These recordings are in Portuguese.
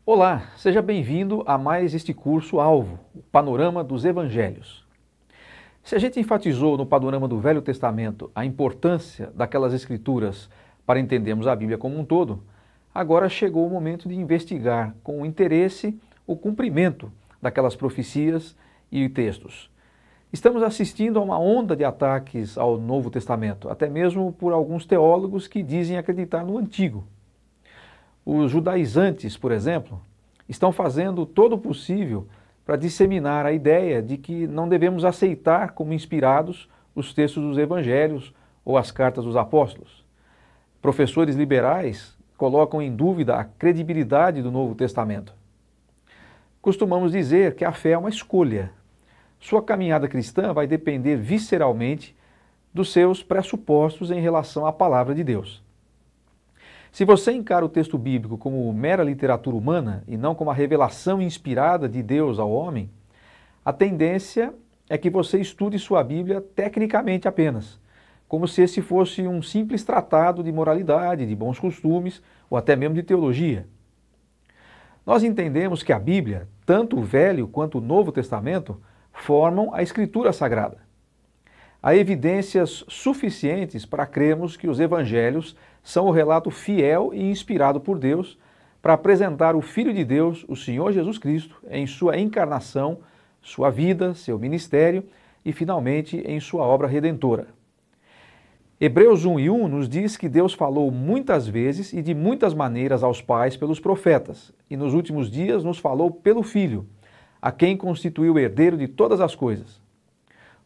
Olá, seja bem-vindo a mais este curso Alvo, o Panorama dos Evangelhos. Se a gente enfatizou no panorama do Velho Testamento a importância daquelas escrituras para entendermos a Bíblia como um todo, agora chegou o momento de investigar com interesse o cumprimento daquelas profecias e textos. Estamos assistindo a uma onda de ataques ao Novo Testamento, até mesmo por alguns teólogos que dizem acreditar no Antigo. Os judaizantes, por exemplo, estão fazendo todo o possível para disseminar a ideia de que não devemos aceitar como inspirados os textos dos evangelhos ou as cartas dos apóstolos. Professores liberais colocam em dúvida a credibilidade do Novo Testamento. Costumamos dizer que a fé é uma escolha. Sua caminhada cristã vai depender visceralmente dos seus pressupostos em relação à palavra de Deus. Se você encara o texto bíblico como mera literatura humana e não como a revelação inspirada de Deus ao homem, a tendência é que você estude sua Bíblia tecnicamente apenas, como se esse fosse um simples tratado de moralidade, de bons costumes ou até mesmo de teologia. Nós entendemos que a Bíblia, tanto o Velho quanto o Novo Testamento, formam a Escritura Sagrada. Há evidências suficientes para crermos que os evangelhos são o relato fiel e inspirado por Deus para apresentar o Filho de Deus, o Senhor Jesus Cristo, em sua encarnação, sua vida, seu ministério e, finalmente, em sua obra redentora. Hebreus 1:1 nos diz que Deus falou muitas vezes e de muitas maneiras aos pais pelos profetas, e nos últimos dias nos falou pelo Filho, a quem constituiu o herdeiro de todas as coisas.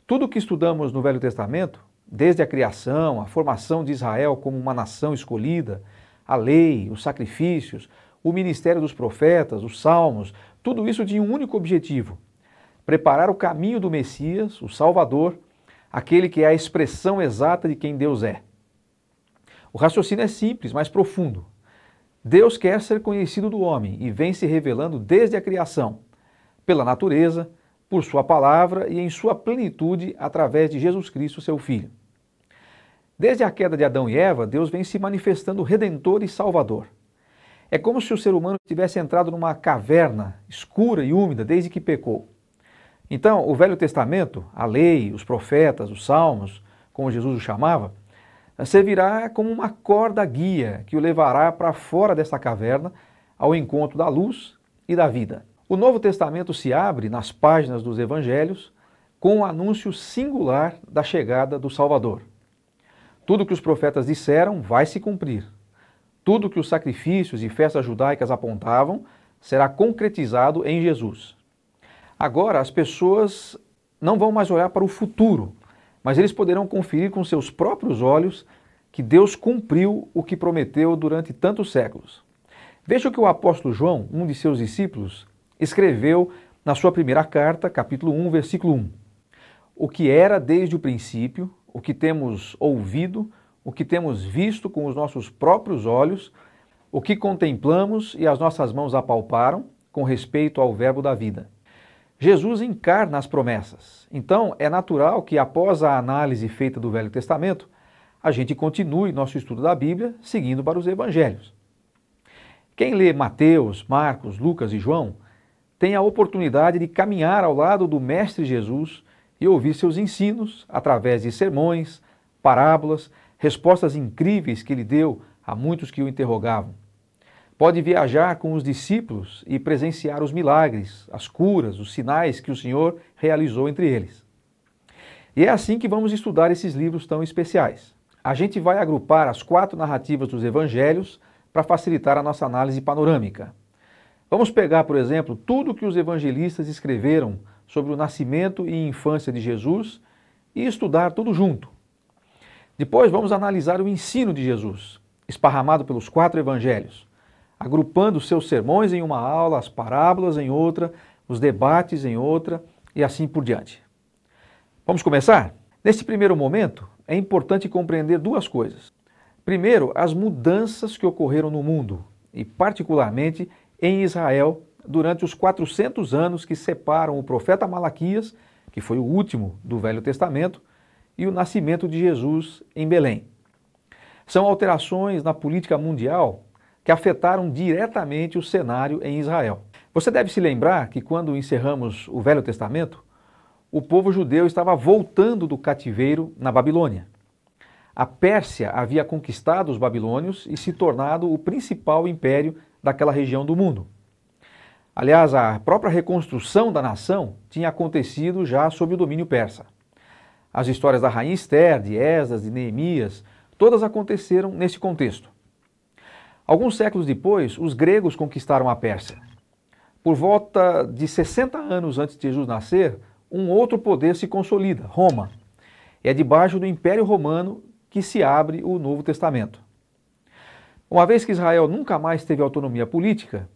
Tudo o que estudamos no Velho Testamento, desde a criação, a formação de Israel como uma nação escolhida, a lei, os sacrifícios, o ministério dos profetas, os salmos, tudo isso tinha um único objetivo: preparar o caminho do Messias, o Salvador, aquele que é a expressão exata de quem Deus é. O raciocínio é simples, mas profundo. Deus quer ser conhecido do homem e vem se revelando desde a criação, pela natureza, por sua palavra e em sua plenitude através de Jesus Cristo, seu Filho. Desde a queda de Adão e Eva, Deus vem se manifestando redentor e salvador. É como se o ser humano tivesse entrado numa caverna escura e úmida desde que pecou. Então, o Velho Testamento, a lei, os profetas, os salmos, como Jesus o chamava, servirá como uma corda guia que o levará para fora dessa caverna ao encontro da luz e da vida. O Novo Testamento se abre nas páginas dos Evangelhos com o anúncio singular da chegada do Salvador. Tudo que os profetas disseram vai se cumprir. Tudo que os sacrifícios e festas judaicas apontavam será concretizado em Jesus. Agora, as pessoas não vão mais olhar para o futuro, mas eles poderão conferir com seus próprios olhos que Deus cumpriu o que prometeu durante tantos séculos. Veja o que o apóstolo João, um de seus discípulos, escreveu na sua primeira carta, capítulo 1, versículo 1. O que era desde o princípio, o que temos ouvido, o que temos visto com os nossos próprios olhos, o que contemplamos e as nossas mãos apalparam com respeito ao verbo da vida. Jesus encarna as promessas. Então, é natural que após a análise feita do Velho Testamento, a gente continue nosso estudo da Bíblia seguindo para os Evangelhos. Quem lê Mateus, Marcos, Lucas e João tem a oportunidade de caminhar ao lado do Mestre Jesus e ouvir seus ensinos através de sermões, parábolas, respostas incríveis que ele deu a muitos que o interrogavam. Pode viajar com os discípulos e presenciar os milagres, as curas, os sinais que o Senhor realizou entre eles. E é assim que vamos estudar esses livros tão especiais. A gente vai agrupar as 4 narrativas dos Evangelhos para facilitar a nossa análise panorâmica. Vamos pegar, por exemplo, tudo que os evangelistas escreveram sobre o nascimento e infância de Jesus e estudar tudo junto. Depois vamos analisar o ensino de Jesus, esparramado pelos 4 evangelhos, agrupando seus sermões em uma aula, as parábolas em outra, os debates em outra e assim por diante. Vamos começar? Neste primeiro momento, é importante compreender 2 coisas. Primeiro, as mudanças que ocorreram no mundo e particularmente em Israel durante os 400 anos que separam o profeta Malaquias, que foi o último do Velho Testamento, e o nascimento de Jesus em Belém. São alterações na política mundial que afetaram diretamente o cenário em Israel. Você deve se lembrar que quando encerramos o Velho Testamento, o povo judeu estava voltando do cativeiro na Babilônia. A Pérsia havia conquistado os babilônios e se tornado o principal império daquela região do mundo. Aliás, a própria reconstrução da nação tinha acontecido já sob o domínio persa. As histórias da rainha Ester, de Esdras, de Neemias, todas aconteceram nesse contexto. Alguns séculos depois, os gregos conquistaram a Pérsia. Por volta de 60 anos antes de Jesus nascer, um outro poder se consolida, Roma. É debaixo do Império Romano que se abre o Novo Testamento. Uma vez que Israel nunca mais teve autonomia política,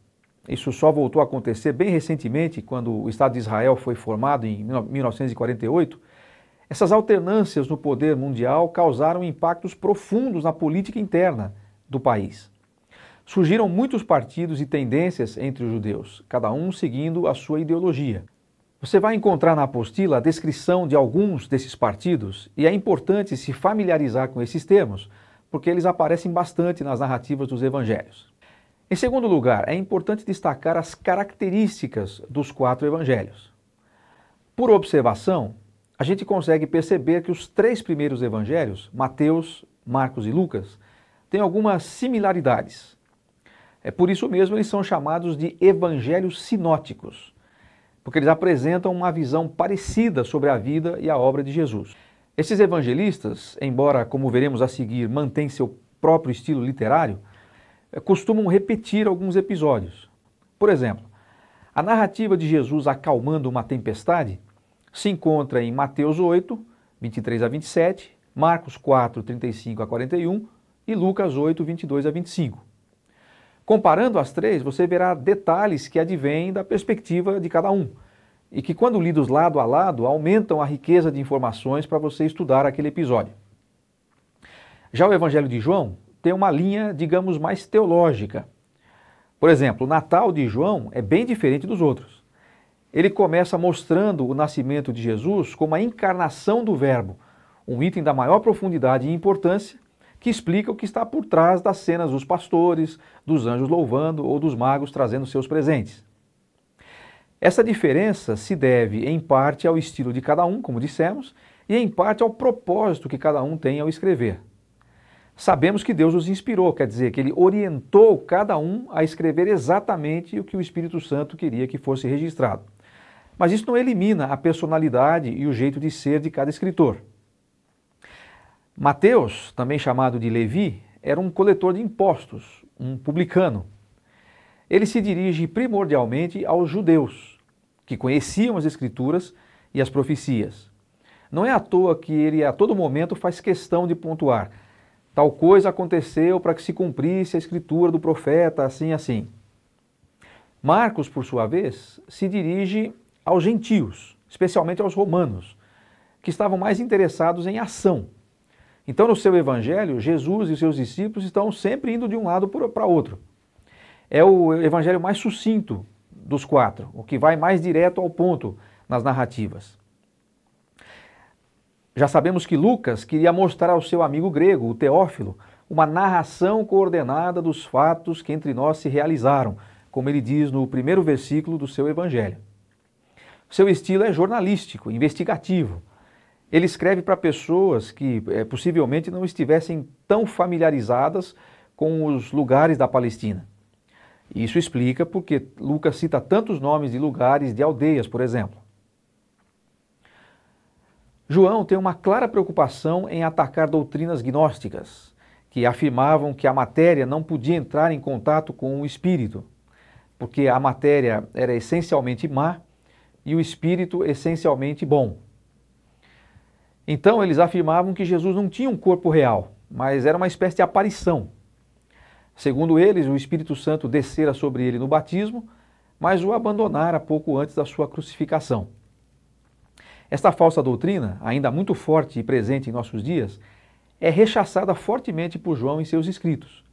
isso só voltou a acontecer bem recentemente, quando o Estado de Israel foi formado em 1948, essas alternâncias no poder mundial causaram impactos profundos na política interna do país. Surgiram muitos partidos e tendências entre os judeus, cada um seguindo a sua ideologia. Você vai encontrar na apostila a descrição de alguns desses partidos e é importante se familiarizar com esses termos, porque eles aparecem bastante nas narrativas dos evangelhos. Em segundo lugar, é importante destacar as características dos 4 evangelhos. Por observação, a gente consegue perceber que os 3 primeiros evangelhos, Mateus, Marcos e Lucas, têm algumas similaridades. Por isso mesmo eles são chamados de evangelhos sinóticos, porque eles apresentam uma visão parecida sobre a vida e a obra de Jesus. Esses evangelistas, embora, como veremos a seguir, mantêm seu próprio estilo literário, costumam repetir alguns episódios. Por exemplo, a narrativa de Jesus acalmando uma tempestade se encontra em Mateus 8, 23 a 27, Marcos 4, 35 a 41 e Lucas 8, 22 a 25. Comparando as 3, você verá detalhes que advêm da perspectiva de cada um e que, quando lidos lado a lado, aumentam a riqueza de informações para você estudar aquele episódio. Já o Evangelho de João tem uma linha, digamos, mais teológica. Por exemplo, o Natal de João é bem diferente dos outros. Ele começa mostrando o nascimento de Jesus como a encarnação do Verbo, um item da maior profundidade e importância, que explica o que está por trás das cenas dos pastores, dos anjos louvando ou dos magos trazendo seus presentes. Essa diferença se deve, em parte, ao estilo de cada um, como dissemos, e em parte ao propósito que cada um tem ao escrever. Sabemos que Deus os inspirou, quer dizer, que Ele orientou cada um a escrever exatamente o que o Espírito Santo queria que fosse registrado. Mas isso não elimina a personalidade e o jeito de ser de cada escritor. Mateus, também chamado de Levi, era um coletor de impostos, um publicano. Ele se dirige primordialmente aos judeus, que conheciam as Escrituras e as profecias. Não é à toa que ele a todo momento faz questão de pontuar: tal coisa aconteceu para que se cumprisse a escritura do profeta, assim, assim. Marcos, por sua vez, se dirige aos gentios, especialmente aos romanos, que estavam mais interessados em ação. Então, no seu evangelho, Jesus e os seus discípulos estão sempre indo de um lado para outro. É o evangelho mais sucinto dos 4, o que vai mais direto ao ponto nas narrativas. Já sabemos que Lucas queria mostrar ao seu amigo grego, o Teófilo, uma narração coordenada dos fatos que entre nós se realizaram, como ele diz no primeiro versículo do seu evangelho. Seu estilo é jornalístico, investigativo. Ele escreve para pessoas que possivelmente não estivessem tão familiarizadas com os lugares da Palestina. Isso explica porque Lucas cita tantos nomes de lugares, de aldeias, por exemplo. João tem uma clara preocupação em atacar doutrinas gnósticas, que afirmavam que a matéria não podia entrar em contato com o espírito, porque a matéria era essencialmente má e o espírito essencialmente bom. Então eles afirmavam que Jesus não tinha um corpo real, mas era uma espécie de aparição. Segundo eles, o Espírito Santo descera sobre ele no batismo, mas o abandonara pouco antes da sua crucificação. Esta falsa doutrina, ainda muito forte e presente em nossos dias, é rechaçada fortemente por João em seus escritos.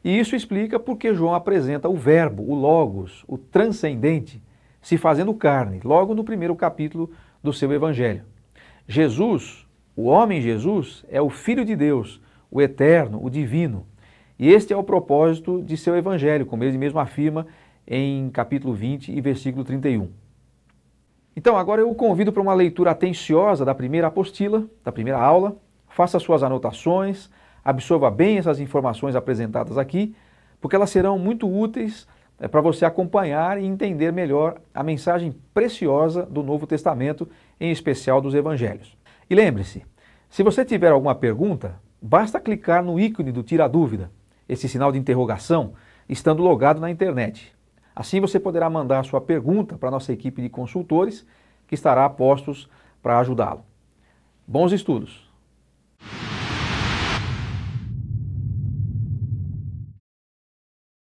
E isso explica porque João apresenta o Verbo, o Logos, o transcendente, se fazendo carne, logo no primeiro capítulo do seu Evangelho. Jesus, o homem Jesus, é o Filho de Deus, o eterno, o divino. E este é o propósito de seu evangelho, como ele mesmo afirma em capítulo 20 e versículo 31. Então, agora eu o convido para uma leitura atenciosa da primeira apostila, da primeira aula. Faça suas anotações, absorva bem essas informações apresentadas aqui, porque elas serão muito úteis para você acompanhar e entender melhor a mensagem preciosa do Novo Testamento, em especial dos Evangelhos. E lembre-se, se você tiver alguma pergunta, basta clicar no ícone do Tira Dúvida, esse sinal de interrogação, estando logado na internet. Assim você poderá mandar a sua pergunta para a nossa equipe de consultores, que estará a postos para ajudá-lo. Bons estudos!